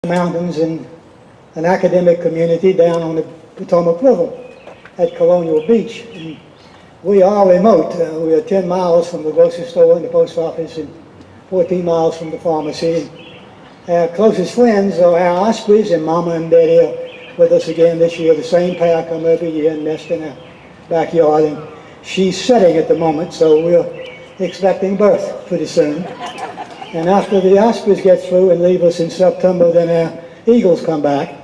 mountains in an academic community down on the Potomac River at Colonial Beach. And we are remote. We are 10 miles from the grocery store and the post office and 14 miles from the pharmacy. And our closest friends are our ospreys, and Mama and Daddy are with us again this year. The same pair come every year and nest in our backyard. And she's setting at the moment, so we're expecting birth pretty soon. And after the ospreys get through and leave us in September, then our eagles come back.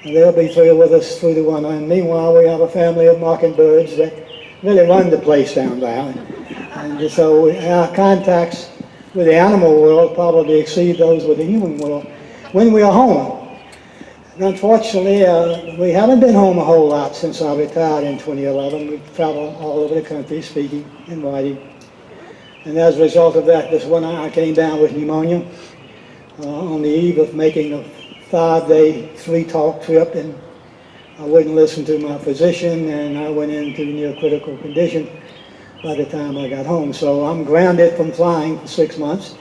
And they'll be through with us through the winter. And meanwhile, we have a family of mockingbirds that really run the place down there. And so our contacts with the animal world probably exceed those with the human world when we are home. And unfortunately, we haven't been home a whole lot since I retired in 2011. We've traveled all over the country speaking and writing. And as a result of that, this winter I came down with pneumonia on the eve of making a 5-day, 3-talk trip, and I wouldn't listen to my physician, and I went into near critical condition by the time I got home. So I'm grounded from flying for 6 months.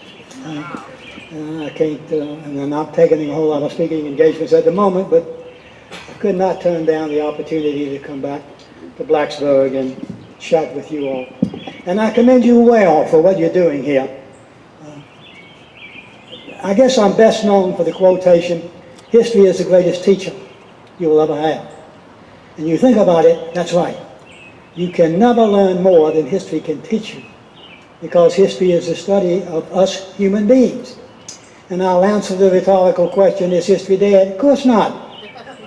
And I can't, and I'm not taking a whole lot of speaking engagements at the moment, but I could not turn down the opportunity to come back to Blacksburg and chat with you all. And I commend you well for what you're doing here. I guess I'm best known for the quotation, "History is the greatest teacher you will ever have." And you think about it, that's right. You can never learn more than history can teach you, because history is the study of us human beings. And I'll answer the rhetorical question, is history dead? Of course not.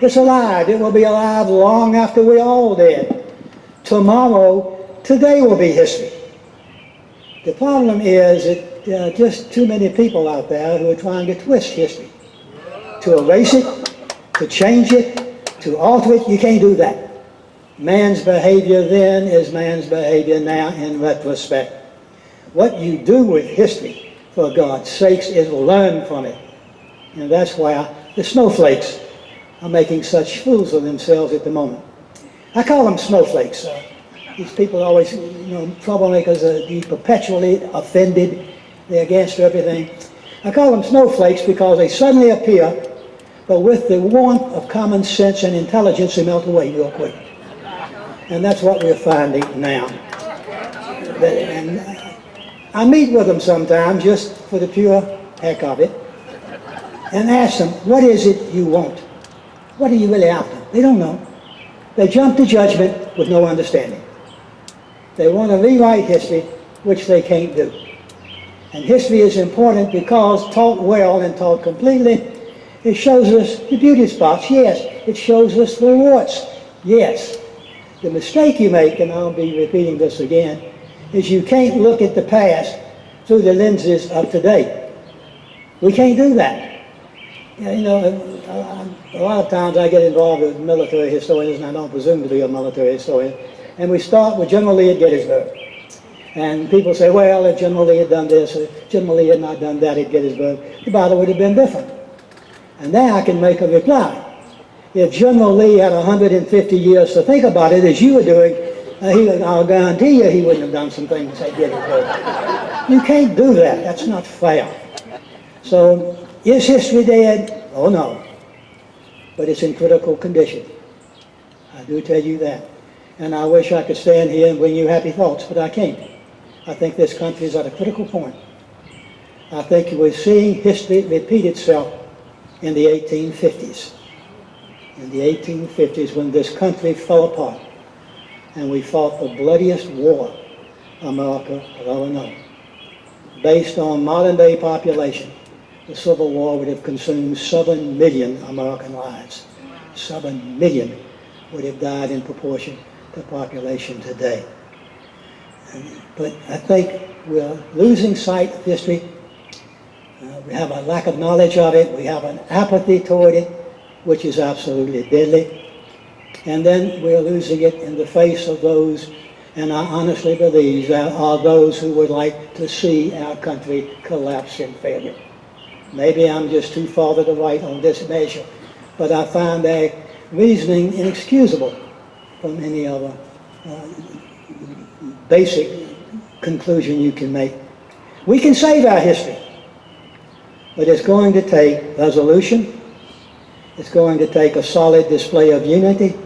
It's alive. It will be alive long after we're all dead. Tomorrow, today will be history. The problem is that there are just too many people out there who are trying to twist history, to erase it, to change it, to alter it. You can't do that. Man's behavior then is man's behavior now in retrospect. What you do with history, for God's sakes, is learn from it. And that's why the snowflakes are making such fools of themselves at the moment. I call them snowflakes. These people are always, troublemakers, be perpetually offended. They're against everything. I call them snowflakes because they suddenly appear, but with the warmth of common sense and intelligence, they melt away real quick. And that's what we're finding now. And I meet with them sometimes just for the pure heck of it and ask them, what is it you want? What are you really after? They don't know. They jump to judgment with no understanding. They want to rewrite history, which they can't do. And history is important because, taught well and taught completely, it shows us the beauty spots, yes. It shows us the warts, yes. The mistake you make, and I'll be repeating this again, is you can't look at the past through the lenses of today. We can't do that. A lot of times I get involved with military historians, and I don't presume to be a military historian, and we start with General Lee at Gettysburg. And people say, well, if General Lee had done this, or General Lee had not done that at Gettysburg, the battle would have been different. And now I can make a reply. If General Lee had 150 years to think about it, as you were doing, I'll guarantee you he wouldn't have done some things at Gettysburg. You can't do that. That's not fair. So, is history dead? Oh, no. But it's in critical condition. I do tell you that. And I wish I could stand here and bring you happy thoughts, but I can't. I think this country is at a critical point. I think we're seeing history repeat itself in the 1850s. In the 1850s, when this country fell apart and we fought the bloodiest war America had ever known. Based on modern day population, the Civil War would have consumed 7 million American lives. 7 million would have died in proportion to population today. But I think we're losing sight of history. We have a lack of knowledge of it. We have an apathy toward it, which is absolutely deadly. And then we're losing it in the face of those, and I honestly believe there are those who would like to see our country collapse in failure. Maybe I'm just too far to the right on this measure, but I find their reasoning inexcusable from any other basic conclusion you can make. We can save our history, but it's going to take resolution, It's going to take a solid display of unity,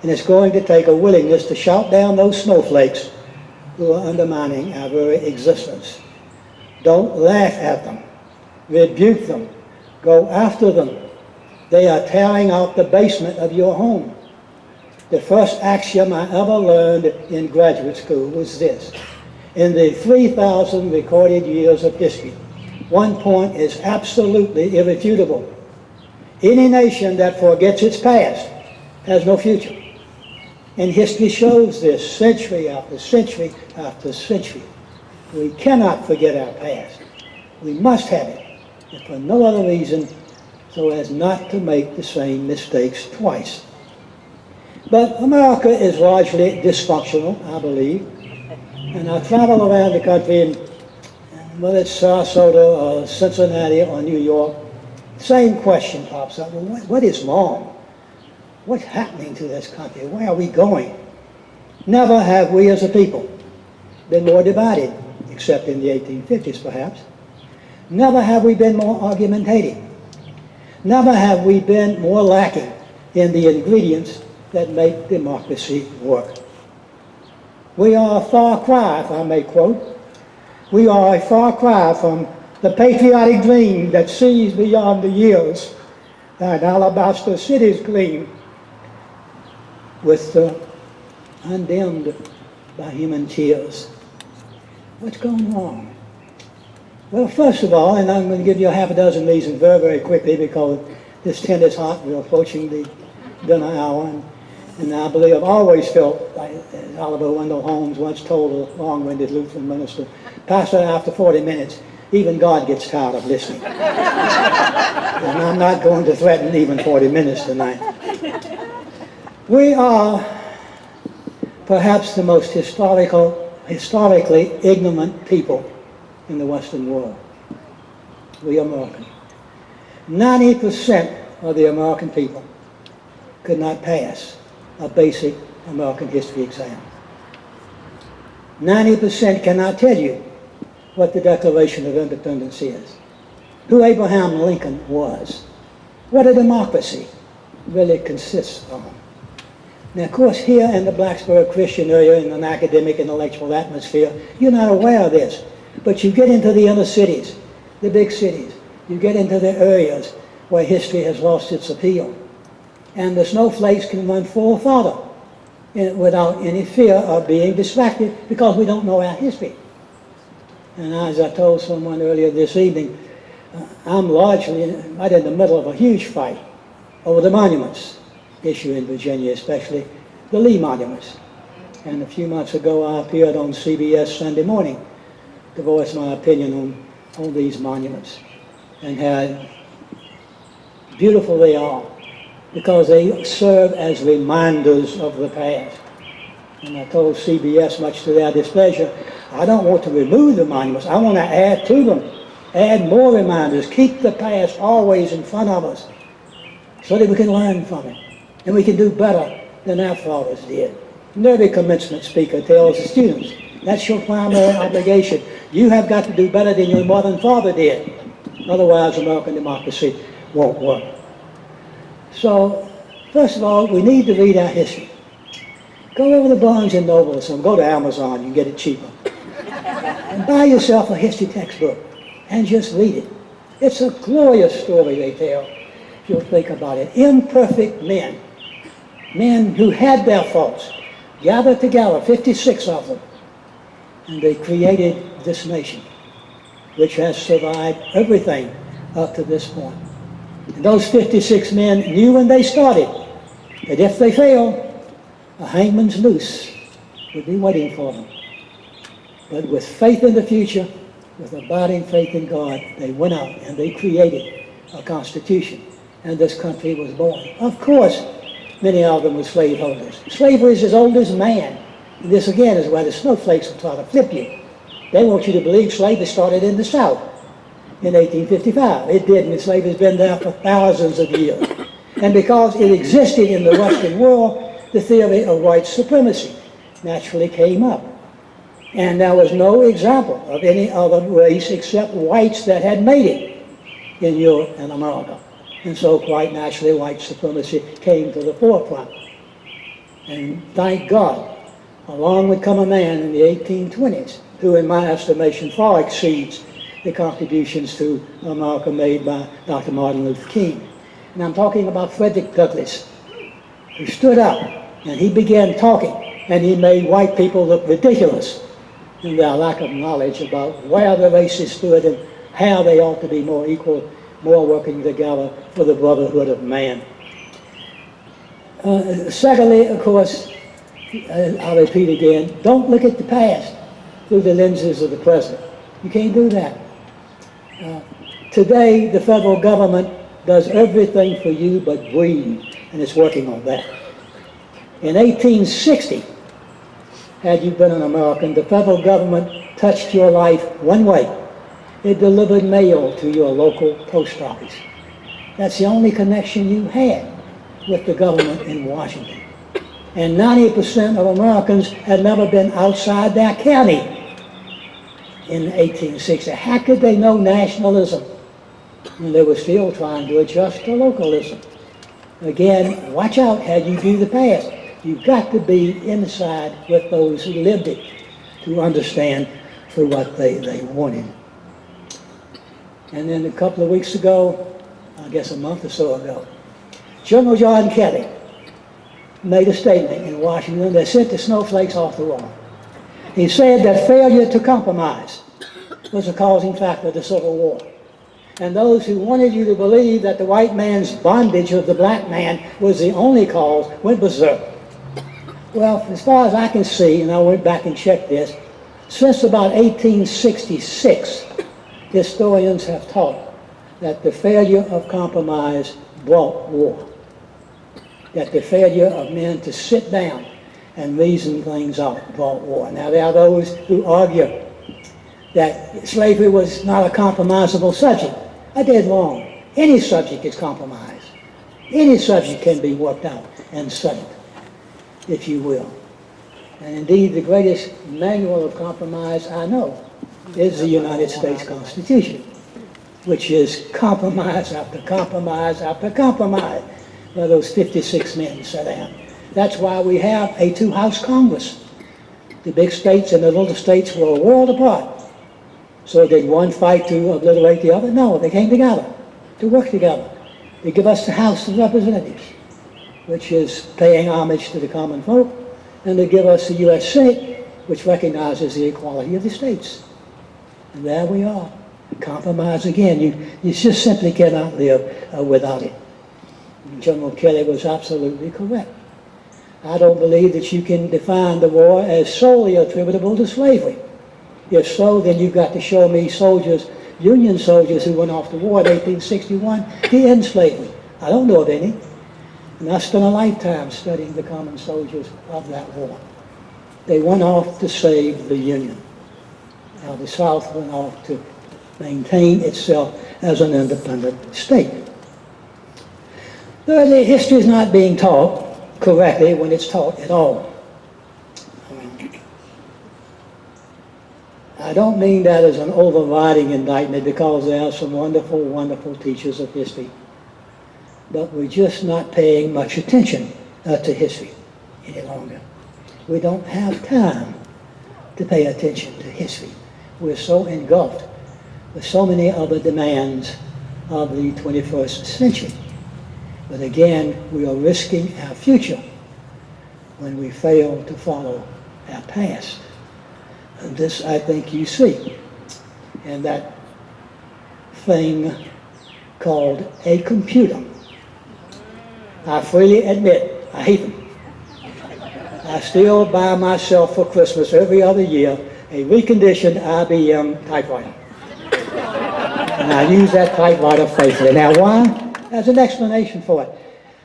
and it's going to take a willingness to shout down those snowflakes who are undermining our very existence. Don't laugh at them. Rebuke them. Go after them. They are tearing out the basement of your home. The first axiom I ever learned in graduate school was this. In the 3,000 recorded years of history, one point is absolutely irrefutable. Any nation that forgets its past has no future. And history shows this century after century after century. We cannot forget our past. We must have it, if for no other reason, so as not to make the same mistakes twice. But America is largely dysfunctional, I believe. And I travel around the country, and whether it's Sarasota or Cincinnati or New York, same question pops up. Well, what is wrong? What's happening to this country? Where are we going? Never have we as a people been more divided, except in the 1850s perhaps. Never have we been more argumentative. Never have we been more lacking in the ingredients that make democracy work. We are a far cry, if I may quote, we are a far cry from the patriotic dream that sees beyond the years that alabaster cities gleam with undimmed by human tears. What's going wrong? Well, first of all, and I'm going to give you a half a dozen reasons very, very quickly because this tent is hot. We're approaching the dinner hour. And I believe I've always felt, like Oliver Wendell Holmes once told a long-winded Lutheran minister, Pastor, after 40 minutes, even God gets tired of listening. And I'm not going to threaten even 40 minutes tonight. We are perhaps the most historically ignorant people in the Western world. We Americans. 90% of the American people could not pass a basic American history exam. 90% cannot tell you what the Declaration of Independence is, who Abraham Lincoln was, what a democracy really consists of. Now, of course, here in the Blacksburg Christian area, in an academic intellectual atmosphere, you're not aware of this. But you get into the inner cities, the big cities, you get into the areas where history has lost its appeal. And the snowflakes can run full throttle without any fear of being distracted because we don't know our history. And as I told someone earlier this evening, I'm largely right in the middle of a huge fight over the monuments issue in Virginia, especially the Lee monuments. And a few months ago I appeared on CBS Sunday Morning to voice my opinion on these monuments and how beautiful they are because they serve as reminders of the past. And I told CBS, much to their displeasure, I don't want to remove the monuments, I want to add to them, add more reminders, keep the past always in front of us so that we can learn from it and we can do better than our fathers did. And every commencement speaker tells the students, that's your primary obligation. You have got to do better than your mother and father did. Otherwise, American democracy won't work. So, first of all, we need to read our history. Go over to Barnes & Noble or something. Go to Amazon, you can get it cheaper. And buy yourself a history textbook and just read it. It's a glorious story they tell, if you'll think about it. Imperfect men, men who had their faults, gathered together, 56 of them, and they created this nation, which has survived everything up to this point. And those 56 men knew when they started that if they failed, a hangman's noose would be waiting for them. But with faith in the future, with abiding faith in God, they went out and they created a constitution, and this country was born. Of course, many of them were slaveholders. Slavery is as old as man. And this again is where the snowflakes will try to flip you. They want you to believe slavery started in the South in 1855. It didn't, and slavery's been there for thousands of years. And because it existed in the Western world, the theory of white supremacy naturally came up. And there was no example of any other race except whites that had made it in Europe and America. And so quite naturally, white supremacy came to the forefront. And thank God, along would come a man in the 1820s, who in my estimation far exceeds the contributions to America made by Dr. Martin Luther King. And I'm talking about Frederick Douglass, who stood up and he began talking, and he made white people look ridiculous in their lack of knowledge about where the races stood and how they ought to be more equal, more working together for the brotherhood of man. Secondly, of course, I'll repeat again, don't look at the past through the lenses of the present. You can't do that. Today, the federal government does everything for you but breathe, and it's working on that. In 1860, had you been an American, the federal government touched your life one way. It delivered mail to your local post office. That's the only connection you had with the government in Washington. And 90% of Americans had never been outside their county in 1860. How could they know nationalism when they were still trying to adjust to localism? Again, watch out how you view the past. You've got to be inside with those who lived it to understand for what they wanted. And then a couple of weeks ago, I guess a month or so ago, General John Kelly made a statement in Washington that sent the snowflakes off the wall. He said that failure to compromise was a causing factor of the Civil War. And those who wanted you to believe that the white man's bondage of the black man was the only cause went berserk. Well, as far as I can see, and I went back and checked this, since about 1866, historians have taught that the failure of compromise brought war. That the failure of men to sit down and reason things out brought war. Now, there are those who argue that slavery was not a compromisable subject. I did wrong. Any subject is compromised. Any subject can be worked out and settled, if you will. And indeed, the greatest manual of compromise I know is the United States Constitution, which is compromise after compromise after compromise, where those 56 men sat down. That's why we have a two-house Congress. The big states and the little states were a world apart. So did one fight to obliterate the other? No, they came together to work together. They give us the House of Representatives, which is paying homage to the common folk, and they give us the U.S. Senate, which recognizes the equality of the states. And there we are. Compromise again. You just simply cannot live without it. General Kelly was absolutely correct. I don't believe that you can define the war as solely attributable to slavery. If so, then you've got to show me soldiers, Union soldiers who went off to war in 1861 to end slavery. I don't know of any. And I spent a lifetime studying the common soldiers of that war. They went off to save the Union. Now the South went off to maintain itself as an independent state. Thirdly, history is not being taught correctly when it's taught at all. I don't mean that as an overriding indictment, because there are some wonderful, wonderful teachers of history. But we're just not paying much attention to history any longer. We don't have time to pay attention to history. We're so engulfed with so many other demands of the 21st century. But again, we are risking our future when we fail to follow our past. And this, I think, you see. And that thing called a computer. I freely admit, I hate them. I still buy myself for Christmas every other year a reconditioned IBM typewriter. And I use that typewriter faithfully. Now why? There's an explanation for it.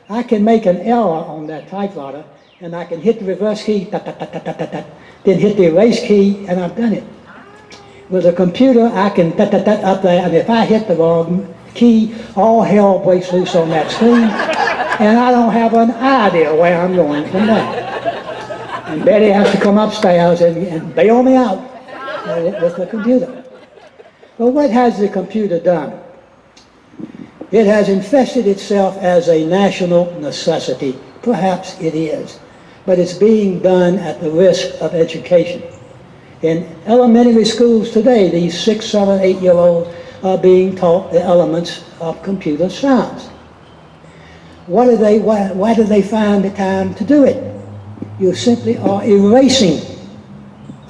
I can make an error on that typewriter, and I can hit the reverse key, then hit the erase key, and I've done it. With a computer, I can up there, and if I hit the wrong key, all hell breaks loose on that screen, and I don't have an idea where I'm going from there. And Betty has to come upstairs and bail me out with the computer. Well, what has the computer done? It has infested itself as a national necessity. Perhaps it is, but it's being done at the risk of education. In elementary schools today, these 6, 7, 8-year-olds are being taught the elements of computer science. Why do they find the time to do it? You simply are erasing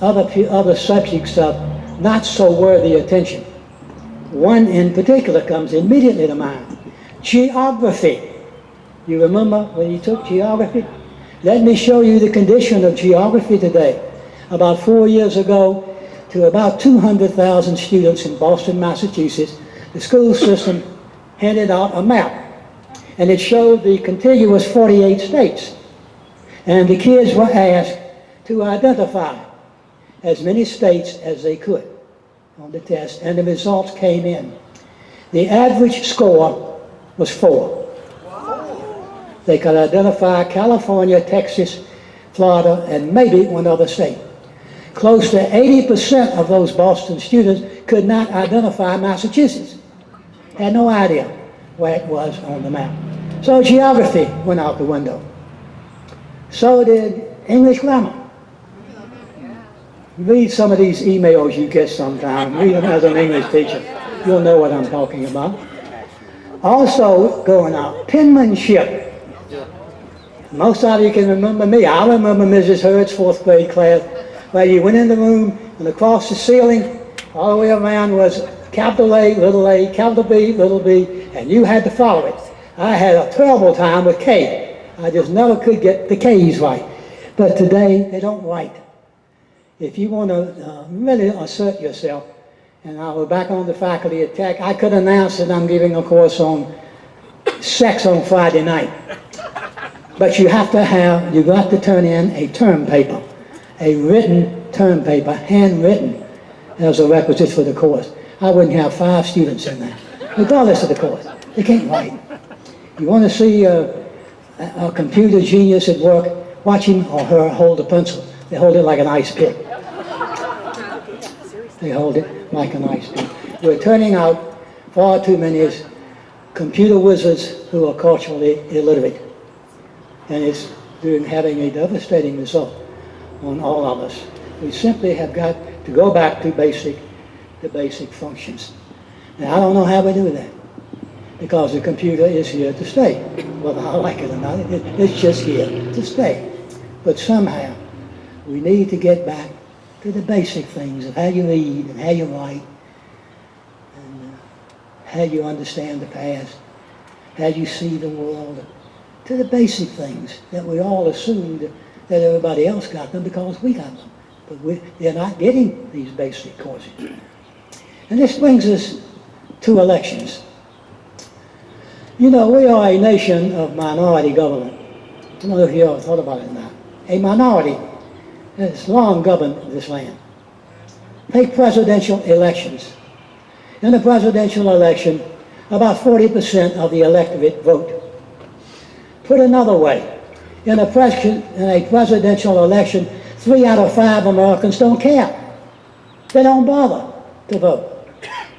other subjects of not so worthy attention. One in particular comes immediately to mind. Geography. You remember when you took geography? Let me show you the condition of geography today. About 4 years ago, to about 200,000 students in Boston, Massachusetts, the school system handed out a map. And it showed the contiguous 48 states. And the kids were asked to identify as many states as they could on the test, and the results came in. The average score was 4. They could identify California, Texas, Florida, and maybe one other state. Close to 80% of those Boston students could not identify Massachusetts. Had no idea where it was on the map. So geography went out the window. So did English grammar. Read some of these emails you get sometime. Read them as an English teacher. You'll know what I'm talking about. Also going out, penmanship. Most of you can remember me. I remember Mrs. Hurd's 4th grade class, where you went in the room and across the ceiling, all the way around was capital A, capital B, little b, and you had to follow it. I had a terrible time with K. I just never could get the K's right. But today, they don't write. If you want to really assert yourself, and I was back on the faculty at Tech, I could announce that I'm giving a course on sex on Friday night. But you got to turn in a term paper, a written term paper, handwritten, as a requisite for the course. I wouldn't have 5 students in there, regardless of the course. They can't write. You want to see a computer genius at work, watch him or her hold a pencil. They hold it like an ice pick. They hold it like an ice pick. We're turning out far too many computer wizards who are culturally illiterate. And it's having a devastating result on all of us. We simply have got to go back to the basic functions. Now, I don't know how we do that, because the computer is here to stay. Whether I like it or not, it's just here to stay. But somehow, we need to get back to the basic things of how you read and how you write, and how you understand the past, how you see the world, to the basic things that we all assumed that everybody else got them because we got them. But they're not getting these basic courses. And this brings us to elections. You know, we are a nation of minority government. I don't know if you ever thought about it or not. A minority has long governed this land. Take presidential elections. In a presidential election, about 40% of the electorate vote. Put another way, in a presidential election, 3 out of 5 Americans don't care. They don't bother to vote.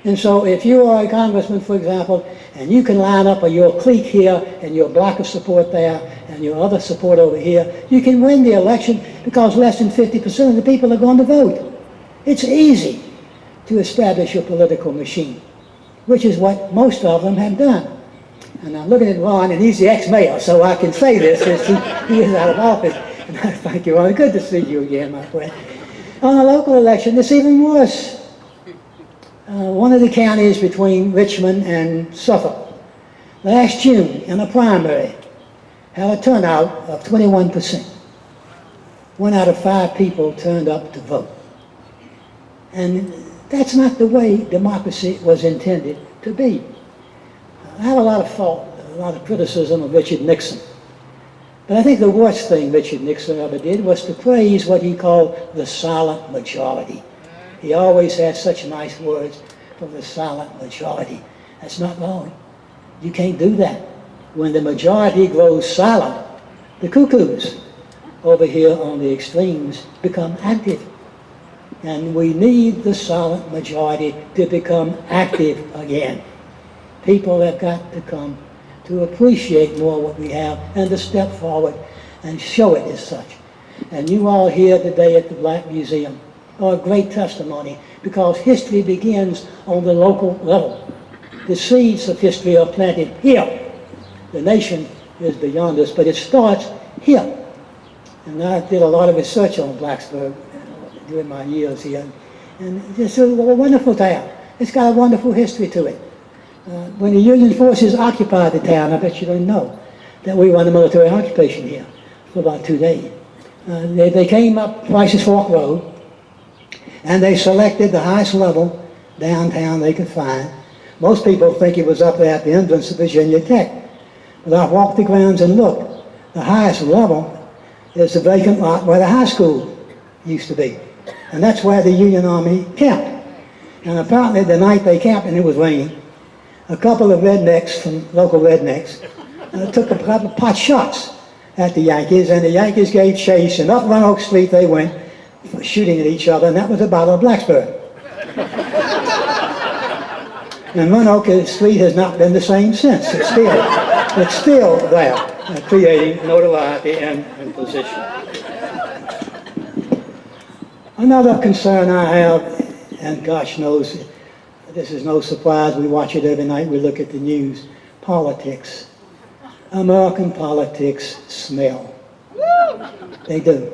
And so if you are a congressman, for example, and you can line up your clique here and your block of support there and your other support over here, you can win the election because less than 50% of the people are going to vote. It's easy to establish your political machine, which is what most of them have done. And I'm looking at Ron, and he's the ex-mayor, so I can say this since he is out of office. And I thank you, Ron. Good to see you again, my friend. On a local election, it's even worse. One of the counties between Richmond and Suffolk, last June in a primary, had a turnout of 21%. 1 out of 5 people turned up to vote. And that's not the way democracy was intended to be. I have a lot of fault, a lot of criticism of Richard Nixon. But I think the worst thing Richard Nixon ever did was to praise what he called the silent majority. He always had such nice words for the silent majority. That's not wrong. You can't do that. When the majority grows silent, the cuckoos over here on the extremes become active. And we need the silent majority to become active again. People have got to come to appreciate more what we have and to step forward and show it as such. And you all here today at the Black Museum are a great testimony, because history begins on the local level. The seeds of history are planted here. The nation is beyond us, but it starts here. And I did a lot of research on Blacksburg during my years here. And it's a wonderful town. It's got a wonderful history to it. When the Union forces occupied the town, I bet you don't know that we were under military occupation here for about 2 days. They came up Price's Fork Road, and they selected the highest level downtown they could find. Most people think it was up there at the entrance of Virginia Tech. But I walked the grounds and looked. The highest level is the vacant lot where the high school used to be. And that's where the Union Army camped. And apparently the night they camped, and it was raining, a couple of rednecks, from local rednecks, took a couple of pot shots at the Yankees, and the Yankees gave chase, and up Roanoke Street they went, shooting at each other, and that was the Battle of Blacksburg. And Roanoke Street has not been the same since. It's still there, creating notoriety and position. Another concern I have, and gosh knows, this is no surprise, we watch it every night, we look at the news, politics. American politics smell. They do.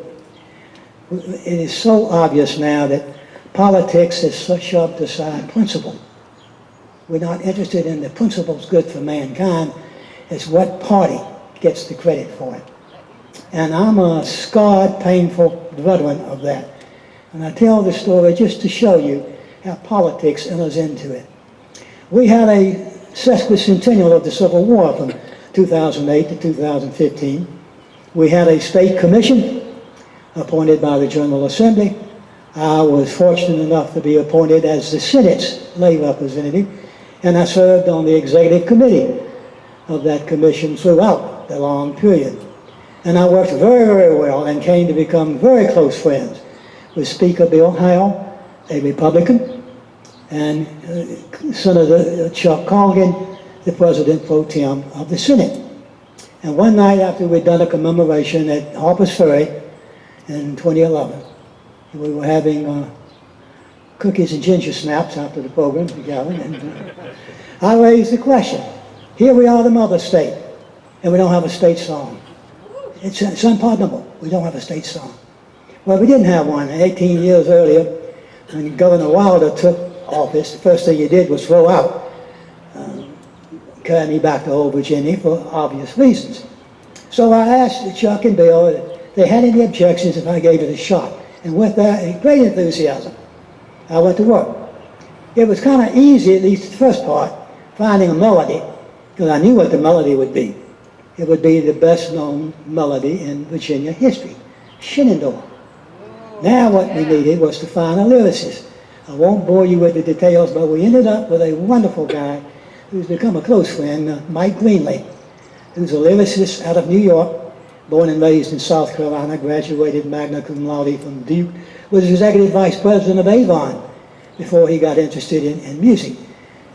It is so obvious now that politics is so shoved aside principle. We're not interested in the principles good for mankind. It's what party gets the credit for it. And I'm a scarred, painful veteran of that. And I tell the story just to show you how politics enters into it. We had a sesquicentennial of the Civil War from 2008 to 2015. We had a state commission appointed by the General Assembly. I was fortunate enough to be appointed as the Senate's lay representative, and I served on the executive committee of that commission throughout the long period. And I worked very, very well and came to become very close friends with Speaker Bill Howell, a Republican, and Senator Chuck Colgan, the President pro tem of the Senate. And one night after we'd done a commemoration at Harper's Ferry in 2011, we were having cookies and ginger snaps after the program together, and I raised the question. Here we are, the mother state, and we don't have a state song. It's unpardonable. We don't have a state song. Well, we didn't have one. 18 years earlier, when Governor Wilder took office, the first thing he did was throw out carry me back to old Virginia for obvious reasons. So I asked Chuck and Bill if they had any objections if I gave it a shot. And with that, great enthusiasm, I went to work. It was kind of easy, at least the first part, finding a melody, because I knew what the melody would be. It would be the best known melody in Virginia history, Shenandoah. Now what we needed was to find a lyricist. I won't bore you with the details, but we ended up with a wonderful guy who's become a close friend, Mike Greenlee, who's a lyricist out of New York, born and raised in South Carolina, graduated magna cum laude from Duke, was executive vice president of Avon before he got interested in music.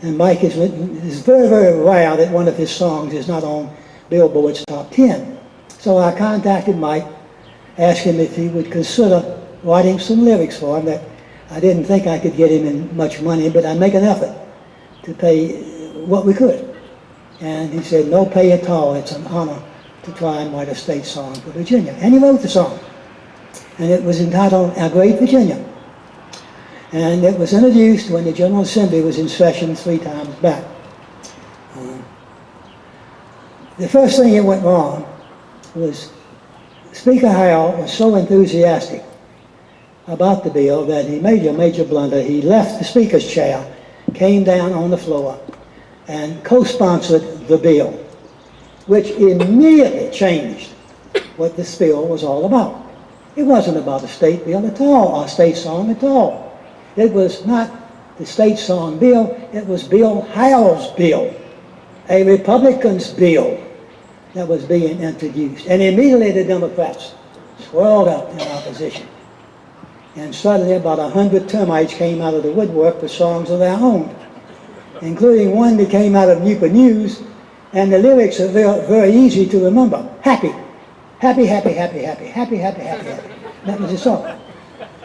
And Mike has written, it's very, very rare that one of his songs is not on Billboard's top 10. So I contacted Mike, asked him if he would consider writing some lyrics for him. That I didn't think I could get him in much money, but I'd make an effort to pay what we could. And he said, no pay at all. It's an honor to try and write a state song for Virginia. And he wrote the song. And it was entitled Our Great Virginia. And it was introduced when the General Assembly was in session 3 times back. The first thing that went wrong was Speaker Howell was so enthusiastic about the bill that he made a major blunder. He left the Speaker's chair, came down on the floor, and co-sponsored the bill, which immediately changed what this bill was all about. It wasn't about a state bill at all, or a state song at all. It was not the state song bill, it was Bill Howell's bill, a Republican's bill that was being introduced. And immediately the Democrats swirled up in opposition. And suddenly about 100 termites came out of the woodwork for songs of their own. including one that came out of Newport News, and the lyrics are very, very easy to remember. Happy, happy, happy, happy, happy, happy, happy, happy, happy. That was the song.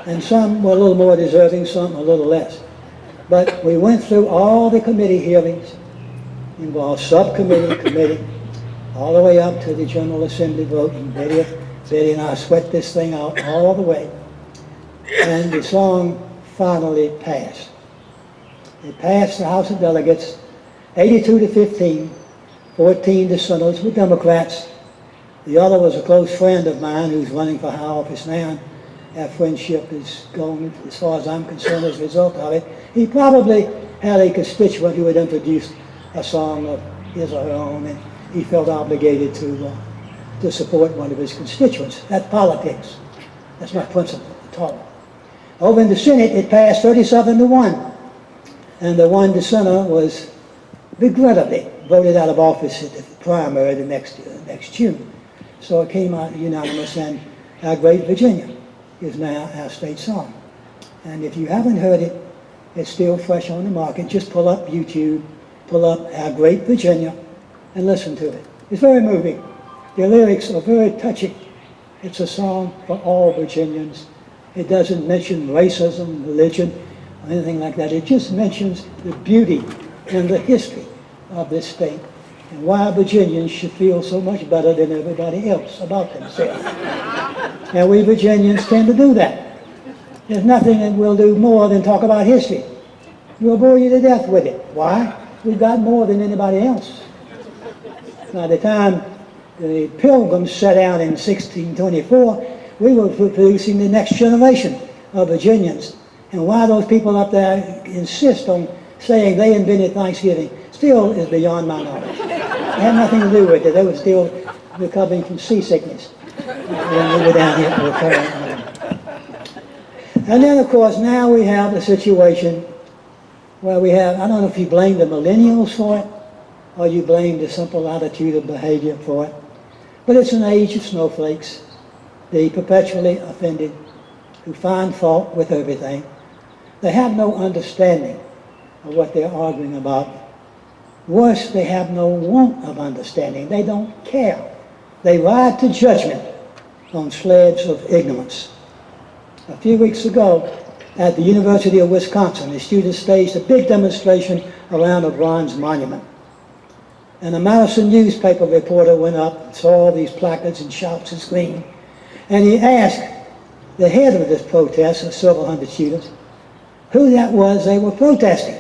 And some were a little more deserving, some a little less. But we went through all the committee hearings, involved subcommittee, committee, all the way up to the General Assembly vote, and Betty and I sweat this thing out all the way. And the song finally passed. It passed the House of Delegates 82 to 15, 14 dissenters were Democrats. The other was a close friend of mine who's running for high office now. Our friendship is going, as far as I'm concerned, as a result of it. He probably had a constituent who had introduced a song of his or her own, and he felt obligated to support one of his constituents. That's politics. That's not principle at all. Over in the Senate, it passed 37 to 1. And the one dissenter was regrettably voted out of office at the primary the next June. So it came out unanimous, and Our Great Virginia is now our state song. And if you haven't heard it, it's still fresh on the market. Just pull up YouTube, pull up Our Great Virginia, and listen to it. It's very moving. The lyrics are very touching. It's a song for all Virginians. It doesn't mention racism, religion, or anything like that. It just mentions the beauty and the history of this state and why Virginians should feel so much better than everybody else about themselves. And we Virginians tend to do that. There's nothing that we'll do more than talk about history. We'll bore you to death with it. Why? We've got more than anybody else. By the time the Pilgrims set out in 1624, we were producing the next generation of Virginians. And why those people up there insist on saying they invented Thanksgiving still is beyond my knowledge. It had nothing to do with it. They were still recovering from seasickness when we were down here for a And then, of course, now we have a situation where we have, I don't know if you blame the millennials for it, or you blame the simple attitude of behavior for it, but it's an age of snowflakes, the perpetually offended, who find fault with everything. They have no understanding of what they're arguing about. Worse, they have no want of understanding. They don't care. They ride to judgment on sleds of ignorance. A few weeks ago, at the University of Wisconsin, the students staged a big demonstration around a bronze monument. And a Madison newspaper reporter went up and saw all these placards and shouts and screaming. And he asked the head of this protest, of several hundred students, who that was they were protesting.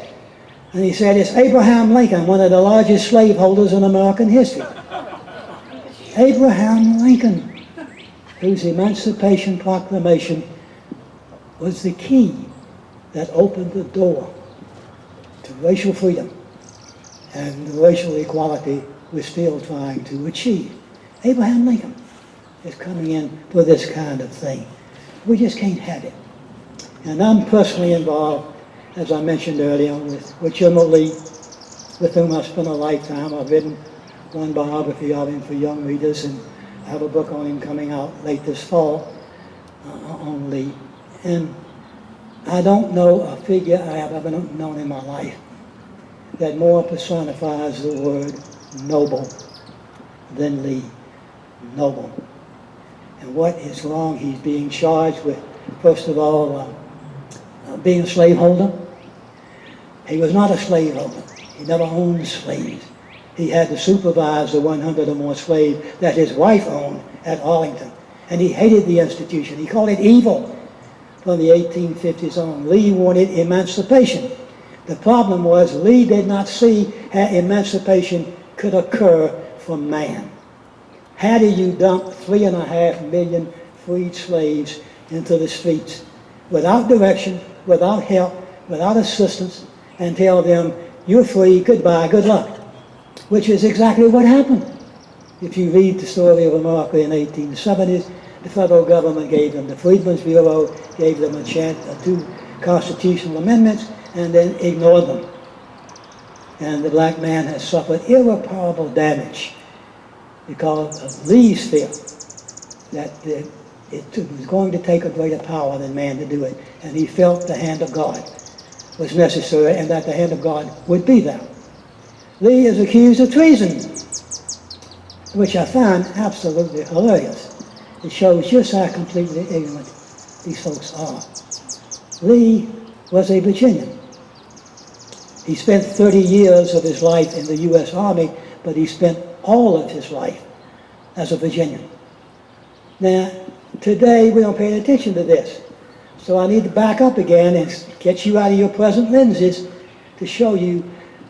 And he said, it's Abraham Lincoln, one of the largest slaveholders in American history. Abraham Lincoln, whose Emancipation Proclamation was the key that opened the door to racial freedom and the racial equality we're still trying to achieve. Abraham Lincoln is coming in for this kind of thing. We just can't have it. And I'm personally involved, as I mentioned earlier, with General Lee, with whom I've spent a lifetime. I've written one biography of him for young readers, and I have a book on him coming out late this fall on Lee. And I don't know a figure I have ever known in my life that more personifies the word noble than Lee. Noble. And what is wrong? He's being charged with, first of all, being a slaveholder. He was not a slaveholder. He never owned slaves. He had to supervise the 100 or more slaves that his wife owned at Arlington. And he hated the institution. He called it evil from the 1850s on. Lee wanted emancipation. The problem was Lee did not see how emancipation could occur for man. How do you dump 3.5 million freed slaves into the streets without direction, without help, without assistance, and tell them, you're free, goodbye, good luck? Which is exactly what happened. If you read the story of America in the 1870s, the federal government gave them the Freedmen's Bureau, gave them a chance of 2 constitutional amendments, and then ignored them. And the black man has suffered irreparable damage because of Lee's fear that it was going to take a greater power than man to do it. And he felt the hand of God was necessary and that the hand of God would be there. Lee is accused of treason, which I find absolutely hilarious. It shows just how completely ignorant these folks are. Lee was a Virginian. He spent 30 years of his life in the U.S. Army, but he spent all of his life as a Virginian. Now, today we don't pay any attention to this. So I need to back up again and get you out of your present lenses to show you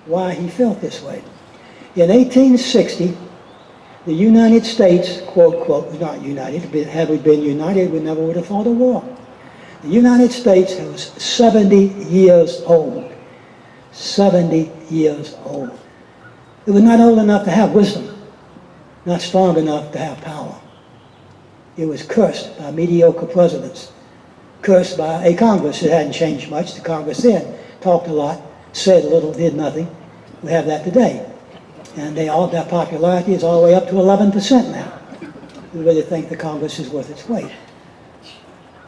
why he felt this way. In 1860, the United States, quote, quote, not united, had we been united, we never would have fought a war. The United States was 70 years old. 70 years old. It was not old enough to have wisdom, not strong enough to have power. It was cursed by mediocre presidents, cursed by a Congress that hadn't changed much. The Congress then talked a lot, said little, did nothing. We have that today. And their popularity is all the way up to 11% now. We really think the Congress is worth its weight.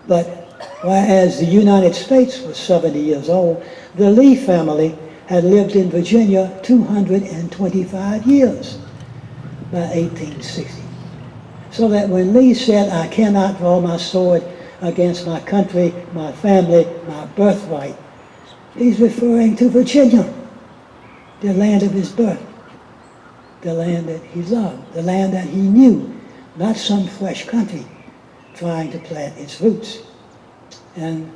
But whereas the United States was 70 years old, the Lee family had lived in Virginia 225 years by 1860. So that when Lee said, I cannot draw my sword against my country, my family, my birthright, he's referring to Virginia, the land of his birth, the land that he loved, the land that he knew, not some fresh country trying to plant its roots. And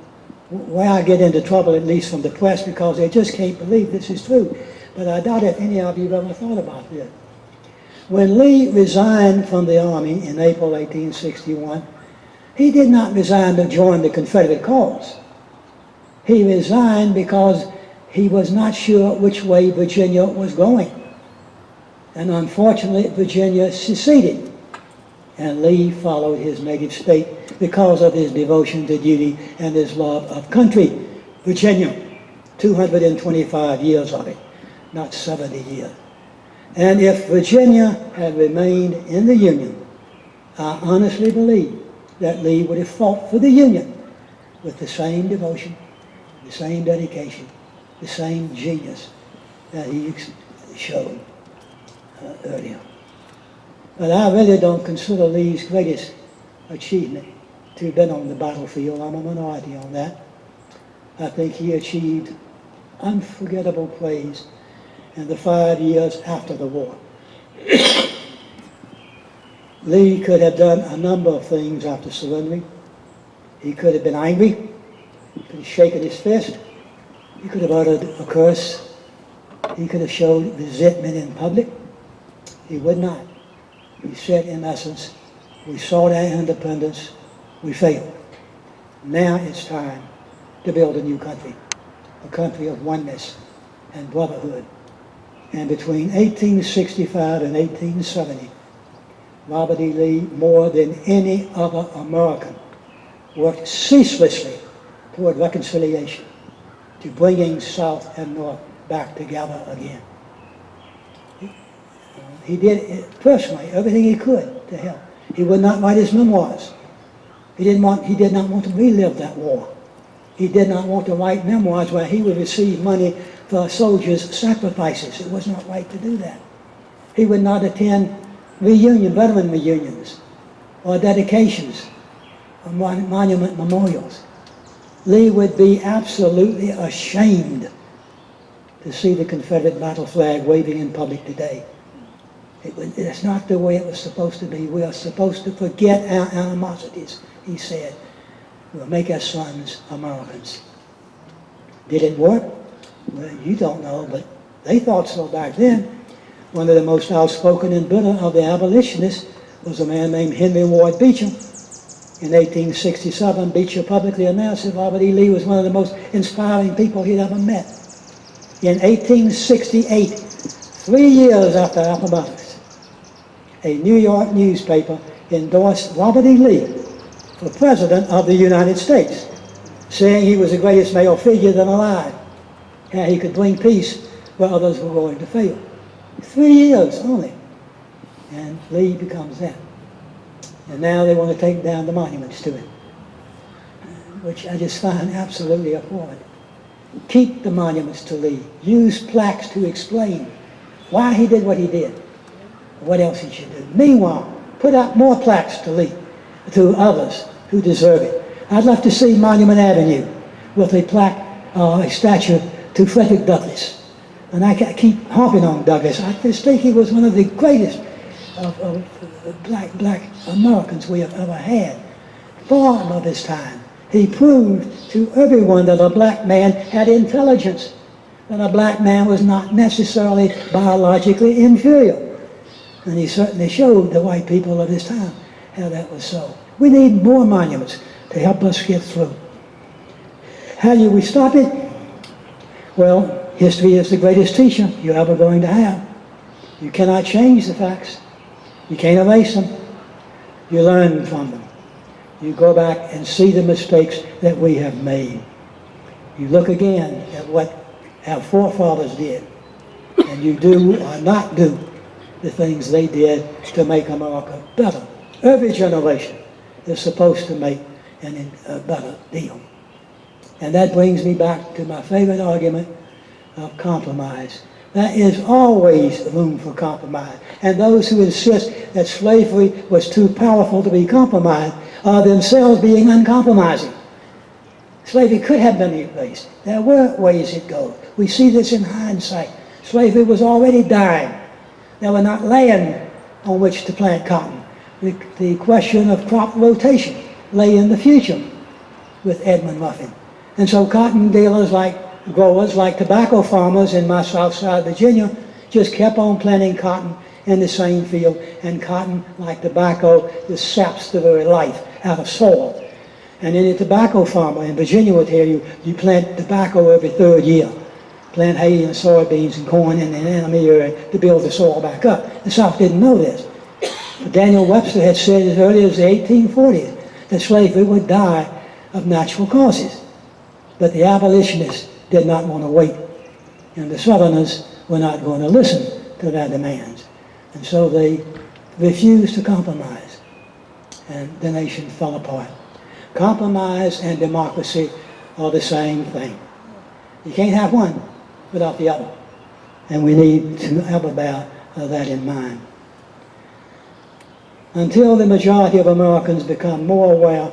where I get into trouble, at least from the press, because they just can't believe this is true. But I doubt if any of you have ever thought about this. When Lee resigned from the Army in April 1861, he did not resign to join the Confederate cause. He resigned because he was not sure which way Virginia was going. And unfortunately, Virginia seceded. And Lee followed his native state because of his devotion to duty and his love of country. Virginia, 225 years of it, not 70 years. And if Virginia had remained in the Union, I honestly believe that Lee would have fought for the Union with the same devotion, the same dedication, the same genius that he showed earlier. But I really don't consider Lee's greatest achievement to have been on the battlefield. I'm a minority on that. I think he achieved unforgettable praise in the 5 years after the war. Lee could have done a number of things after surrendering. He could have been angry. He could have shaken his fist. He could have uttered a curse. He could have showed resentment in public. He would not. He said, in essence, we sought our independence, we failed. Now it's time to build a new country, a country of oneness and brotherhood. And between 1865 and 1870, Robert E. Lee, more than any other American, worked ceaselessly toward reconciliation, to bringing South and North back together again. He did personally everything he could to help. He would not write his memoirs. He did not want to relive that war. He did not want to write memoirs where he would receive money for soldiers' sacrifices. It was not right to do that. He would not attend veteran reunions, or dedications, or monument memorials. Lee would be absolutely ashamed to see the Confederate battle flag waving in public today. It's not the way it was supposed to be. We are supposed to forget our animosities, he said. We'll make our sons Americans. Did it work? Well, you don't know, but they thought so back then. One of the most outspoken and bitter of the abolitionists was a man named Henry Ward Beecher. In 1867, Beecher publicly announced that Robert E. Lee was one of the most inspiring people he'd ever met. In 1868, 3 years after Appomattox, a New York newspaper endorsed Robert E. Lee for President of the United States, saying he was the greatest male figure then alive, and he could bring peace where others were going to fail. 3 years only, and Lee becomes that. And now they want to take down the monuments to him, which I just find absolutely appalling. Keep the monuments to Lee. Use plaques to explain why he did what he did, what else he should do. Meanwhile, put out more plaques to Lee, to others who deserve it. I'd love to see Monument Avenue with a plaque, a statue to Frederick Douglass. And I keep harping on Douglass. I just think he was one of the greatest of black Americans we have ever had. Far of his time. He proved to everyone that a black man had intelligence, that a black man was not necessarily biologically inferior. And he certainly showed the white people of his time how that was so. We need more monuments to help us get through. How do we stop it? Well, history is the greatest teacher you're ever going to have. You cannot change the facts. You can't erase them. You learn from them. You go back and see the mistakes that we have made. You look again at what our forefathers did, and you do or not do the things they did to make America better. Every generation is supposed to make a better deal. And that brings me back to my favorite argument of compromise. There is always room for compromise. And those who insist that slavery was too powerful to be compromised are themselves being uncompromising. Slavery could have been erased. There were ways it goes. We see this in hindsight. Slavery was already dying. There were not land on which to plant cotton. The question of crop rotation lay in the future with Edmund Ruffin. And so cotton dealers growers like tobacco farmers in my south side of Virginia just kept on planting cotton in the same field, and cotton, like tobacco, just saps the very life out of soil. And then a tobacco farmer in Virginia will tell you, you plant tobacco every third year. Plant hay and soybeans and corn in the enemy area to build the soil back up. The South didn't know this. But Daniel Webster had said as early as the 1840s that slavery would die of natural causes. But the abolitionists did not want to wait, and the Southerners were not going to listen to their demands. And so they refused to compromise, and the nation fell apart. Compromise and democracy are the same thing. You can't have one without the other, and we need to ever bear that in mind. Until the majority of Americans become more aware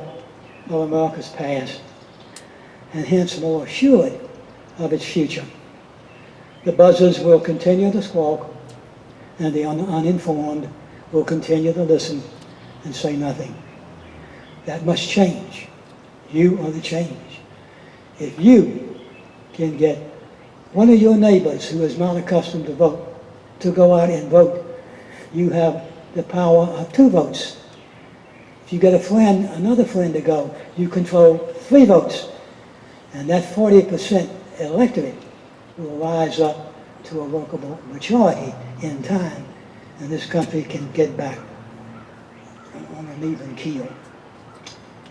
of America's past, and hence more assured of its future, the buzzers will continue to squawk, and the uninformed will continue to listen and say nothing. That must change. You are the change. If you can get one of your neighbors who is not accustomed to vote to go out and vote, you have the power of 2 votes. If you get another friend to go, you control 3 votes. And that 40% electorate will rise up to a workable majority in time, and this country can get back on an even keel.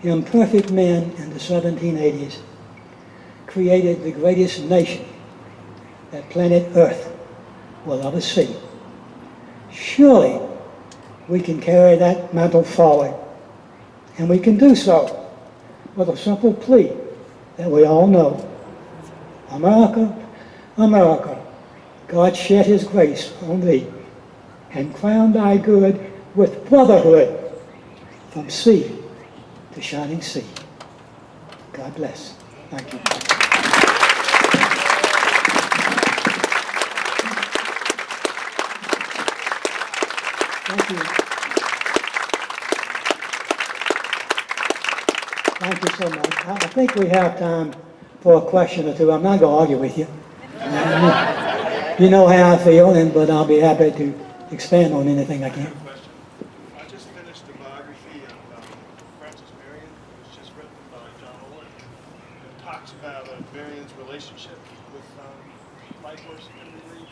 Imperfect men in the 1780s created the greatest nation that planet Earth will ever see. Surely we can carry that mantle forward, and we can do so with a simple plea that we all know. America, America, God shed his grace on thee and crowned thy good with brotherhood from sea to shining sea. God bless. Thank you. Thank you. Thank you so much. I think we have time for a question or two. I'm not going to argue with you. You know how I feel, but I'll be happy to expand on anything I can. I just finished a biography of Francis Marion. It was just written by John Owen. It talks about Marion's relationship with Light Horse Henry Lee,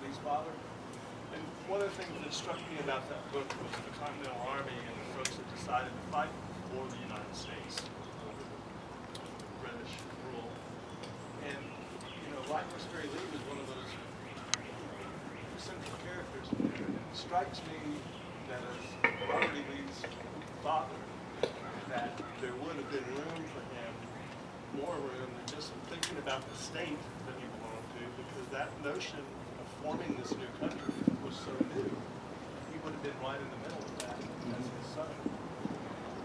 Lee's father. And one of the things that struck me about that book was the Continental Army and the folks that decided to fight for the United States over the British rule. And, you know, Light Horse Henry Lee was one of those central characters in there. And it strikes me that as Robert E. Lee's father, that there would have been room for him, more room than just some thinking about the state that he belonged to, because that notion of forming this new country was so new. He would have been right in the middle of that as his son.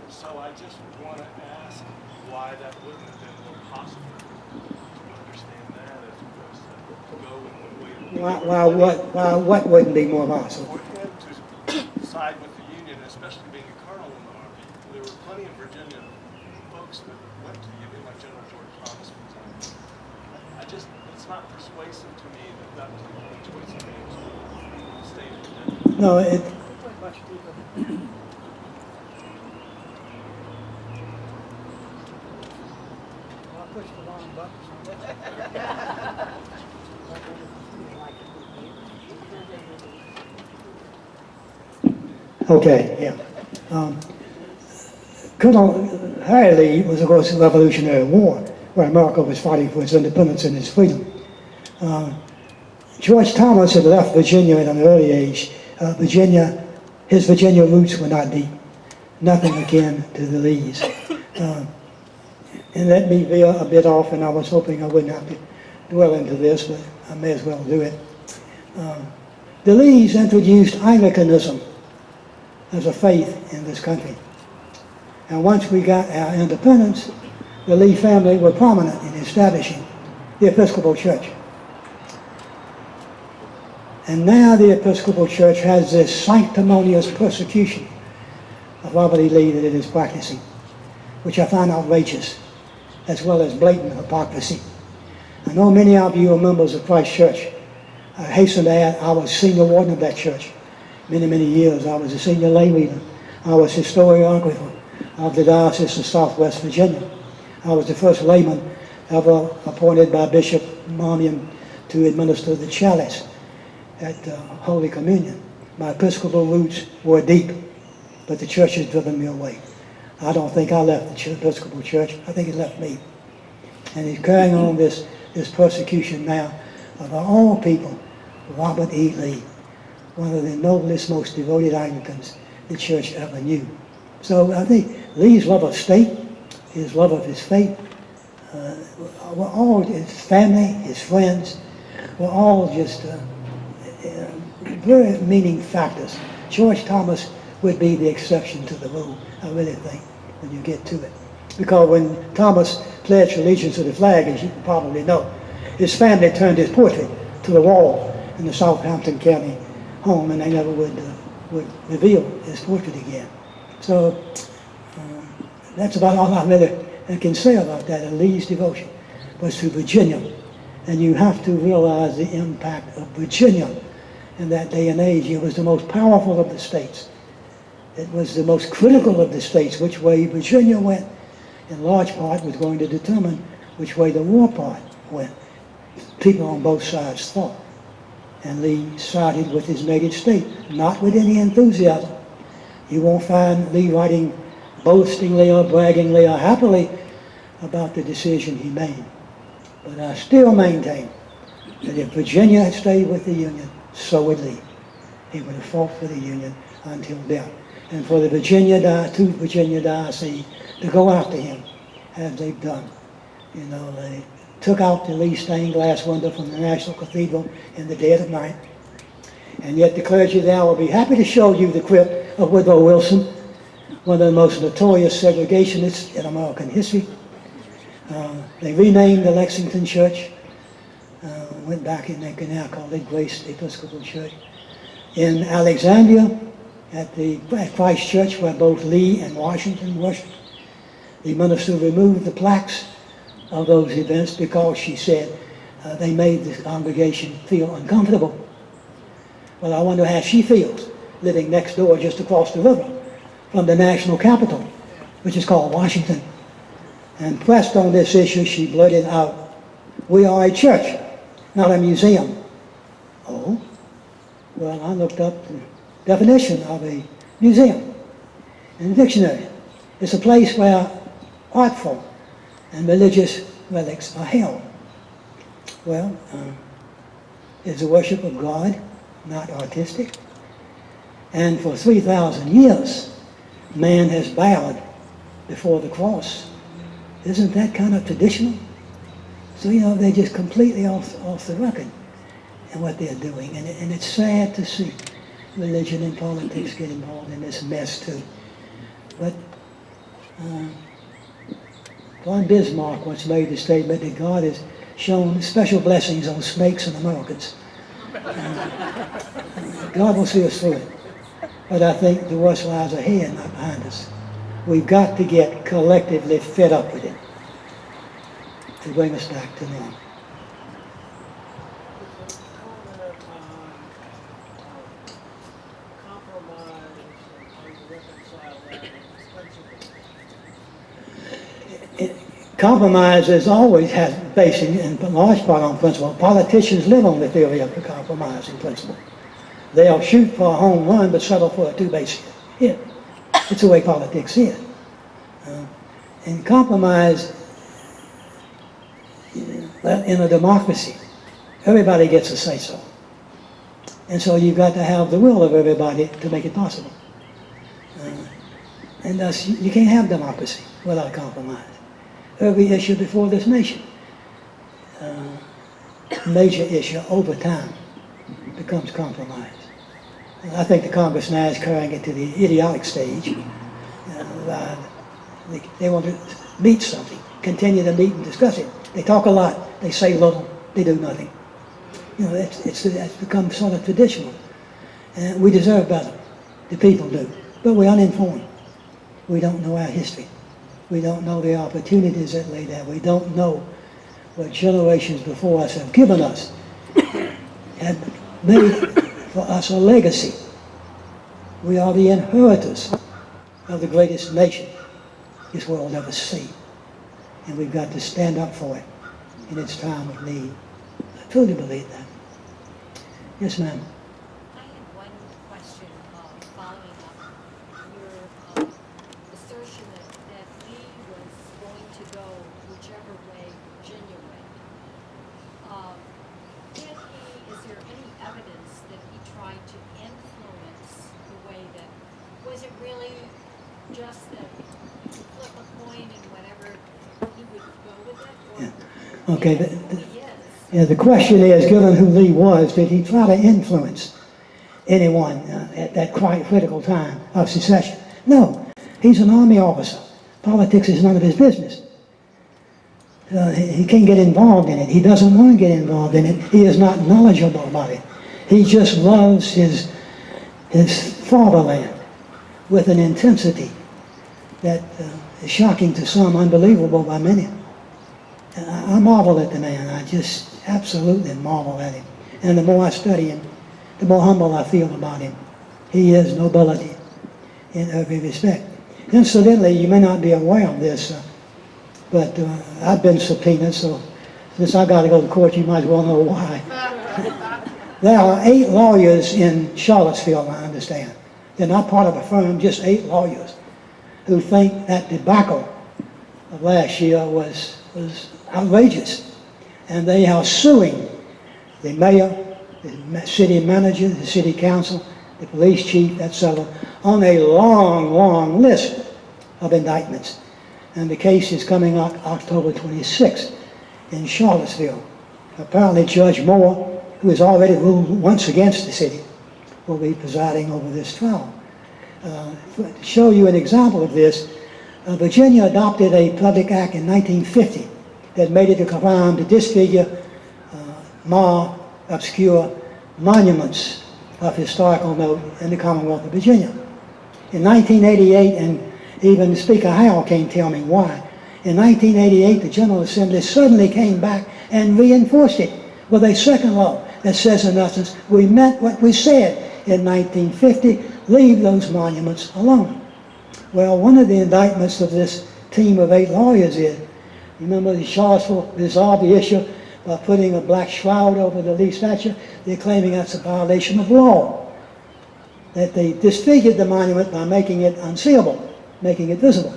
And so I just want to ask why that wouldn't have been more possible to understand that as opposed to go in one way or the other. What wouldn't be more possible? For him to side with the Union, especially being a colonel in the Army, there were plenty of Virginia folks that went to the Union, like General George Thomas, for example. It's not persuasive to me that was the only choice he made to stay in Virginia. No, it. I pushed the wrong buttons. Okay, yeah. Colonel Harry Lee was, of course, the Revolutionary War, where America was fighting for its independence and its freedom. George Thomas had left Virginia at an early age. His Virginia roots were not deep, nothing akin to the Lees. And let me veer a bit off, and I was hoping I wouldn't have to dwell into this, but I may as well do it. The Lees introduced Anglicanism as a faith in this country. And once we got our independence, the Lee family were prominent in establishing the Episcopal Church. And now the Episcopal Church has this sanctimonious persecution of Robert E. Lee that it is practicing, which I find outrageous, as well as blatant hypocrisy. I know many of you are members of Christ Church. I hasten to add, I was senior warden of that church many, many years. I was a senior lay leader. I was historiographer of the Diocese of Southwest Virginia. I was the first layman ever appointed by Bishop Marmion to administer the chalice at Holy Communion. My Episcopal roots were deep, but the church has driven me away. I don't think I left the Episcopal Church. I think it left me. And he's carrying on this persecution now of our own people, Robert E. Lee, one of the noblest, most devoted Anglicans the church ever knew. So I think Lee's love of state, his love of his faith, were all his family, his friends, were all just very meaning factors. George Thomas would be the exception to the rule, I really think, when you get to it. Because when Thomas pledged allegiance to the flag, as you probably know, his family turned his portrait to the wall in the Southampton County home, and they never would reveal his portrait again. So that's about all I really can say about that. And Lee's devotion was to Virginia. And you have to realize the impact of Virginia in that day and age. It was the most powerful of the states. It was the most critical of the states. Which way Virginia went, in large part, was going to determine which way the war part went. People on both sides thought. And Lee sided with his native state, not with any enthusiasm. You won't find Lee writing boastingly or braggingly or happily about the decision he made. But I still maintain that if Virginia had stayed with the Union, so would Lee. He would have fought for the Union until death. And for the Virginia Diocese to go after him, as they've done. You know, they took out the Lee stained glass window from the National Cathedral in the dead of night. And yet the clergy there will be happy to show you the crypt of Woodrow Wilson, one of the most notorious segregationists in American history. They renamed the Lexington Church, went back and they can now call it Grace Episcopal Church. In Alexandria, at Christ Church, where both Lee and Washington worshiped, the minister removed the plaques of those events because, she said, they made the congregation feel uncomfortable. Well, I wonder how she feels living next door just across the river from the national capital, which is called Washington. And pressed on this issue, she blurted out, "We are a church, not a museum." Oh? Well, I looked up the definition of a museum in the dictionary. It's a place where artful and religious relics are held. Well, is the worship of God not artistic? And for 3,000 years, man has bowed before the cross. Isn't that kind of traditional? So, they're just completely off the record in what they're doing. And it's sad to see religion and politics get involved in this mess too. But Von Bismarck once made the statement that God has shown special blessings on snakes and Americans. God will see us through it. But I think the worst lies ahead, not behind us. We've got to get collectively fed up with it to bring us back to normal. Compromise has always had based in large part on principle. Politicians live on the theory of the compromising principle. They'll shoot for a home run but settle for a two-base hit. It's the way politics is. And compromise, in a democracy, everybody gets a say-so. And so you've got to have the will of everybody to make it possible. And thus, you can't have democracy without compromise. Every issue before this nation, major issue over time, becomes compromise. I think the Congress now is carrying it to the idiotic stage. They want to meet something, continue to meet and discuss it. They talk a lot, they say little, they do nothing. It's become sort of traditional. And we deserve better. The people do. But we're uninformed. We don't know our history. We don't know the opportunities that lay there. We don't know what generations before us have given us, have made for us a legacy. We are the inheritors of the greatest nation this world ever seen. And we've got to stand up for it in its time of need. I truly believe that. Yes, ma'am. I had one question following up your assertion that Lee was going to go whichever way Virginia went. Is there any evidence that he tried to influence the way that, was it really just that you flip a coin and whatever he would go with it? Or Yeah. Okay. The question is, given who Lee was, did he try to influence anyone at that quite critical time of secession? No. He's an Army officer. Politics is none of his business. He can't get involved in it. He doesn't want to get involved in it. He is not knowledgeable about it. He just loves his fatherland with an intensity that is shocking to some, unbelievable by many. I marvel at the man. I just absolutely marvel at him. And the more I study him, the more humble I feel about him. He is nobility in every respect. Incidentally, you may not be aware of this, but I've been subpoenaed, so since I've got to go to court, you might as well know why. There are 8 lawyers in Charlottesville, I understand. They're not part of a firm, just 8 lawyers who think that debacle of last year was outrageous. And they are suing the mayor, the city manager, the city council, the police chief, etc., on a long, long list of indictments. And the case is coming up October 26th in Charlottesville. Apparently Judge Moore, who has already ruled once against the city, will be presiding over this trial. To show you an example of this, Virginia adopted a public act in 1950 that made it a crime to disfigure, mar, obscure monuments of historical note in the Commonwealth of Virginia. In 1988, and even Speaker Howell can't tell me why, in 1988 the General Assembly suddenly came back and reinforced it with a second law that says, in essence, we meant what we said in 1950, leave those monuments alone. Well, one of the indictments of this team of 8 lawyers is, remember the Charlottesville resolved the issue by putting a black shroud over the Lee statue? They're claiming that's a violation of law, that they disfigured the monument by making it unseeable, making it visible.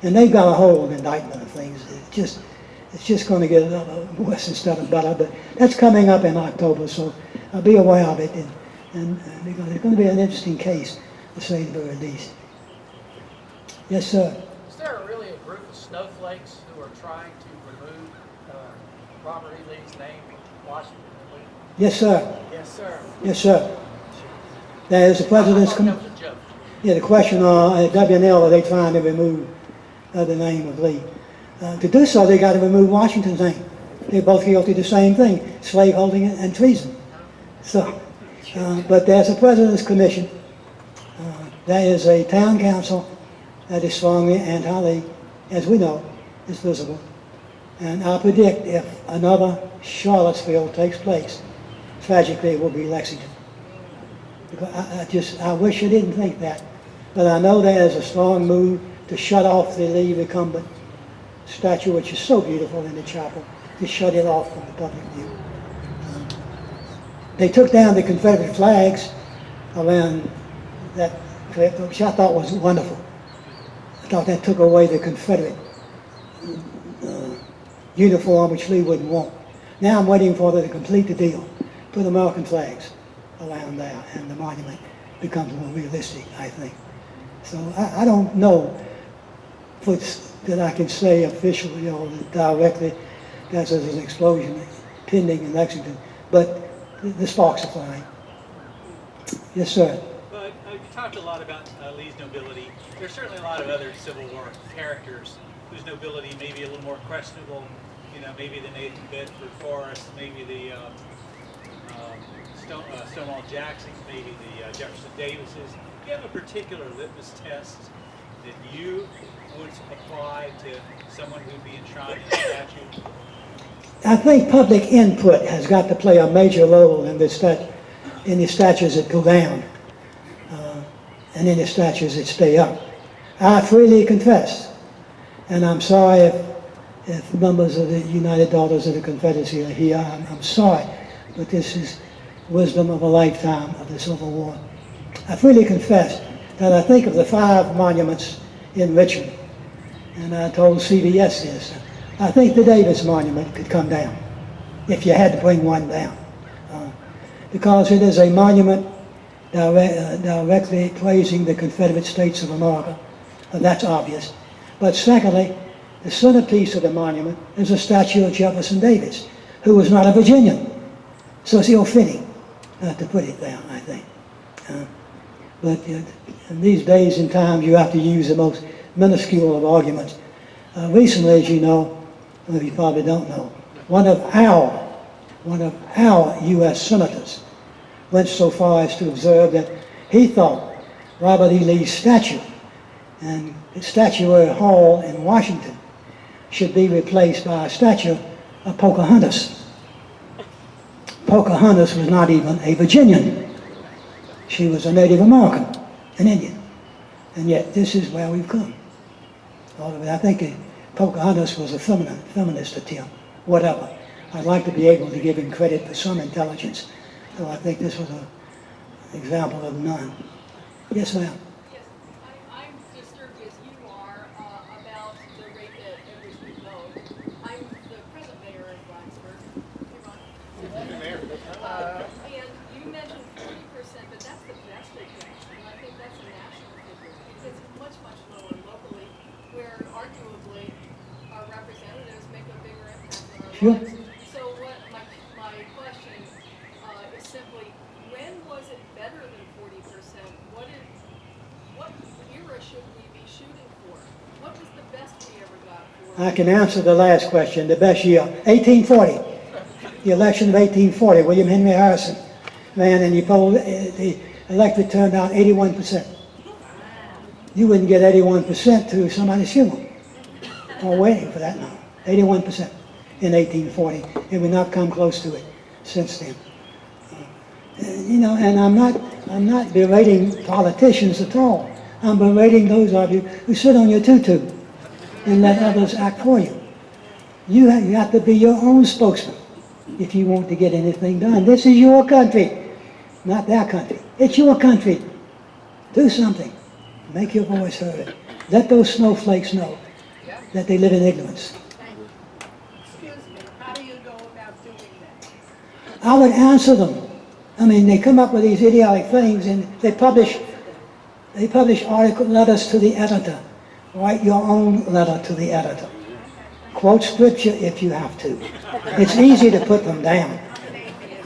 And they've got a whole indictment of things. It's just going to get worse instead of better, but that's coming up in October, so be aware of it. And it's going to be an interesting case, to say the very least. Yes, sir. Is there really a group of snowflakes who are trying to remove Robert E. Lee's name in Washington? Yes, sir. Yes, sir. Yes, sir. That is the president's. I thought that was a joke. Yeah, the question at WNL, are they trying to remove the name of Lee? To do so, they got to remove Washington's name. They're both guilty of the same thing, slaveholding and treason. So, but there's a president's commission. There is a town council that is strongly anti-Lee, as we know, is visible. And I predict if another Charlottesville takes place, tragically it will be Lexington. Because I wish I didn't think that. But I know there is a strong move to shut off the Lee recumbent statue, which is so beautiful in the chapel, to shut it off from the public view. They took down the Confederate flags around that clip, which I thought was wonderful. I thought that took away the Confederate uniform, which Lee wouldn't want. Now I'm waiting for them to complete the deal, put American flags around there, and the monument becomes more realistic, I think. So I don't know that I can say officially or directly that there's an explosion pending in Lexington, but the sparks are flying. Yes, sir. But you talked a lot about Lee's nobility. There's certainly a lot of other Civil War characters whose nobility may be a little more questionable. You know, maybe the Nathan Bedford Forrest, maybe the Stonewall Jackson, maybe the Jefferson Davises. Do you have a particular litmus test that you would apply to someone who'd be enshrined in a statue? I think public input has got to play a major role in the statues that go down and in the statues that stay up. I freely confess, and I'm sorry if members of the United Daughters of the Confederacy are here, I'm sorry, but this is wisdom of a lifetime of the Civil War. I freely confess that I think of the 5 monuments in Richmond, and I told CBS this. I think the Davis Monument could come down, if you had to bring one down, because it is a monument directly praising the Confederate States of America. That's obvious. But secondly, the centerpiece of the monument is a statue of Jefferson Davis, who was not a Virginian. So it's ill-fitting to put it there, I think. But in these days and times, you have to use the most minuscule of arguments. Recently, as you know, you probably don't know, one of our U.S. senators went so far as to observe that he thought Robert E. Lee's statue and the Statuary Hall in Washington should be replaced by a statue of Pocahontas. Pocahontas was not even a Virginian. She was a Native American, an Indian. And yet this is where we've come. All of it. I think Pocahontas was a feminist attempt, whatever. I'd like to be able to give him credit for some intelligence. So I think this was an example of none. Yes, ma'am. Yes, I'm disturbed as you are about the rate at which we vote. I'm the present mayor in Blacksburg. And you mentioned 40%, but that's the best projection. And I think that's a national figure. It's much, much lower locally, where arguably our representatives make a bigger impact on our Sure. lives. So what my question is simply, when was it better than 40%? What era should we be shooting for? What was the best we ever got for? I can answer the last question, the best year. 1840. The election of 1840, William Henry Harrison ran, and the electorate turned out 81%. You wouldn't get 81% to somebody's funeral. I'm waiting for that now. 81% in 1840, and we've not come close to it since then. And I'm not berating politicians at all. I'm berating those of you who sit on your tutu and let others act for you. You have to be your own spokesman if you want to get anything done. This is your country, not their country. It's your country. Do something. Make your voice heard. Let those snowflakes know that they live in ignorance. Excuse me, how do you go about doing that? I would answer them. I mean, they come up with these idiotic things, and they publish letters to the editor. Write your own letter to the editor. Quote scripture if you have to. It's easy to put them down.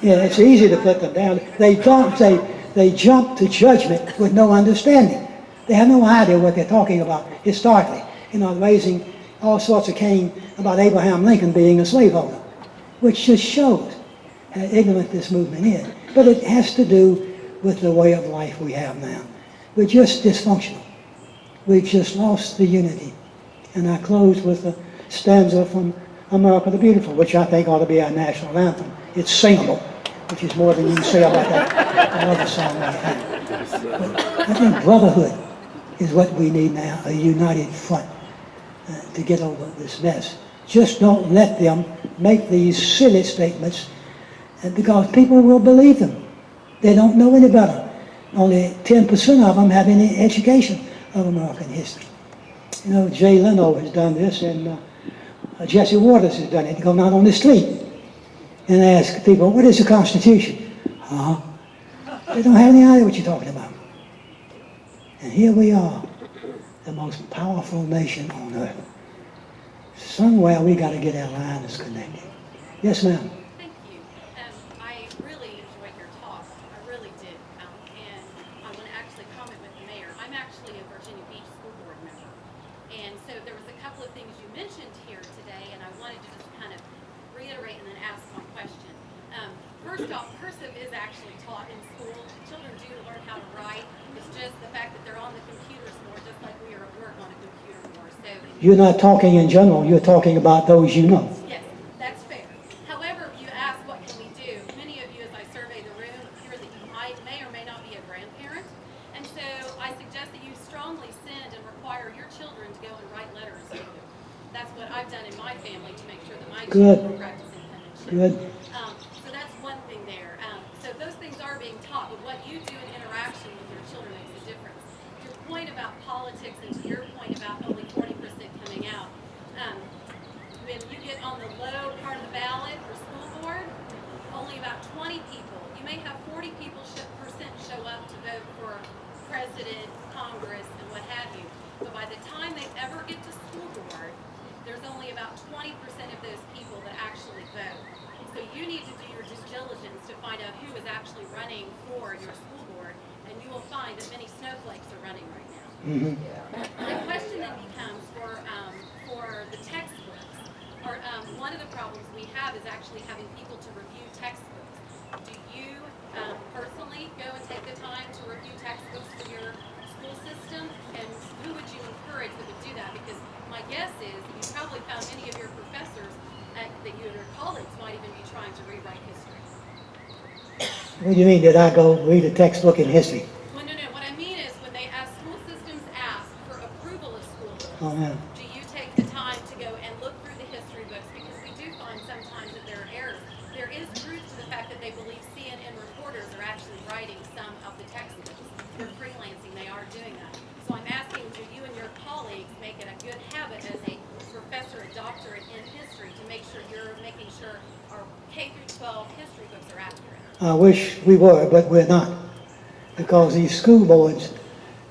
Yeah, it's easy to put them down. They jump to judgment with no understanding. They have no idea what they're talking about historically. Raising all sorts of Cain about Abraham Lincoln being a slaveholder, which just shows how ignorant this movement is. But it has to do with the way of life we have now. We're just dysfunctional. We've just lost the unity. And I close with a stanza from America the Beautiful, which I think ought to be our national anthem. It's singable, which is more than you can say about that another song we have. But I think brotherhood is what we need now, a united front to get over this mess. Just don't let them make these silly statements, because people will believe them. They don't know any better. Only 10% of them have any education of American history. Jay Leno has done this, and Jesse Waters has done it. They go out on the street and ask people, what is the Constitution? They don't have any idea what you're talking about. And here we are, the most powerful nation on earth. Somewhere we got to get our lines connected. Yes, ma'am. Thank you. I really enjoyed your talk. I really did. And I want to actually comment with the mayor. I'm actually a Virginia Beach School Board member. And so there was a couple of things you mentioned here today, and I wanted to just kind of reiterate and then ask one question. First off, cursive is actually taught in school. Children do learn how to write. It's just the fact that they're on the computers more, just like we are at work on a computer more. So you're not talking in general. You're talking about those you know. yes, that's fair. However, you ask what can we do. Many of you, as I survey the room, appear that you may or may not be a grandparent. And so I suggest that you strongly send and require your children to go and write letters to you. That's what I've done in my family to make sure that my children practice penmanship. Good. So that's one thing there. So those things are being taught, but what you do in interaction with your children makes a difference. Your point about politics and to your point about only 40% coming out, when you get on the low part of the ballot for school board, only about 20 people, you may have 40% show up to vote for president, Congress, and what have you. But by the time they ever get to school board, there's only about 20% of those people that actually vote. So you need to do your due diligence to find out who is actually running for your school board, and you will find that many snowflakes are running right now. Mm-hmm. My question then becomes for the textbooks. One of the problems we have is actually having people to review textbooks. Do you personally go and take the time to review textbooks for your school system? And who would you encourage that would do that? Because my guess is you probably found many of your professors that you and your colleagues might even be trying to rewrite history. What do you mean, did I go read a textbook in history? Well, no. What I mean is when they school systems ask for approval of school books, Oh, yeah. do you take the time to go and look through the history books? Because we do find sometimes that there are errors. There is truth to the fact that they believe CNN reporters are actually writing some of the textbooks. They're freelancing. They are doing that. So I'm asking, do you and your colleagues make it a good habit as a professor, a doctorate in history, to make sure you're making sure our K through 12 history books are accurate? I wish we were, but we're not. Because these school boards,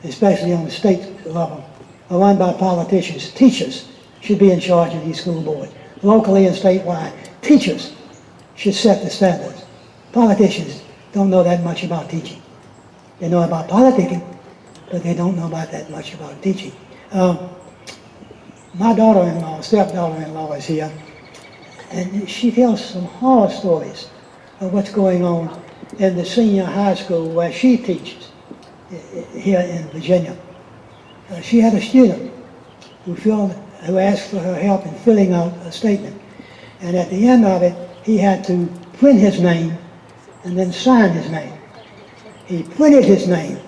especially on the state level, are run by politicians. Teachers should be in charge of these school boards. Locally and statewide, teachers should set the standards. Politicians don't know that much about teaching. They know about politicking, but they don't know about that much about teaching. My daughter-in-law, stepdaughter-in-law is here, and she tells some horror stories of what's going on in the senior high school where she teaches here in Virginia. She had a student who asked for her help in filling out a statement, and at the end of it, he had to print his name and then sign his name. He printed his name,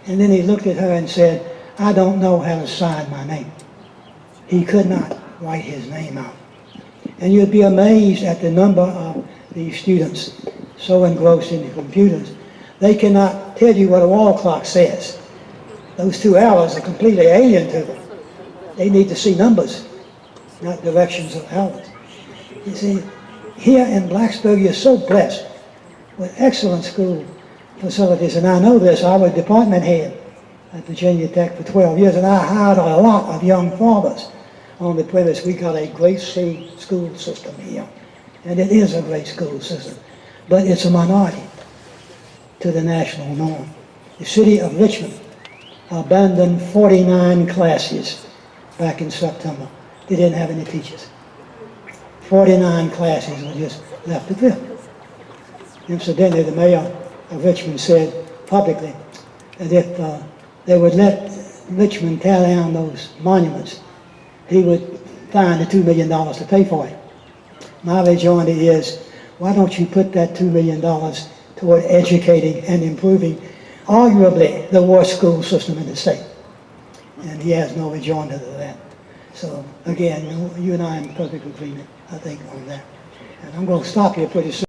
and then he looked at her and said, "I don't know how to sign my name." He could not write his name out. And you'd be amazed at the number of these students so engrossed in the computers. They cannot tell you what a wall clock says. Those 2 hours are completely alien to them. They need to see numbers, not directions of hours. You see, here in Blacksburg, you're so blessed with excellent school facilities. And I know this. I was department head at Virginia Tech for 12 years, and I hired a lot of young fathers on the premise we got a great school system here. And it is a great school system, but it's a minority to the national norm. The city of Richmond abandoned 49 classes back in September. They didn't have any teachers. 49 classes were just left to drift. Incidentally, the mayor of Richmond said publicly that if they would let Richmond tear down those monuments, he would find the $2 million to pay for it. My rejoinder is, why don't you put that $2 million toward educating and improving arguably the worst school system in the state? And he has no rejoinder to that. So again, you and I are in perfect agreement, I think, on that. And I'm going to stop here pretty soon.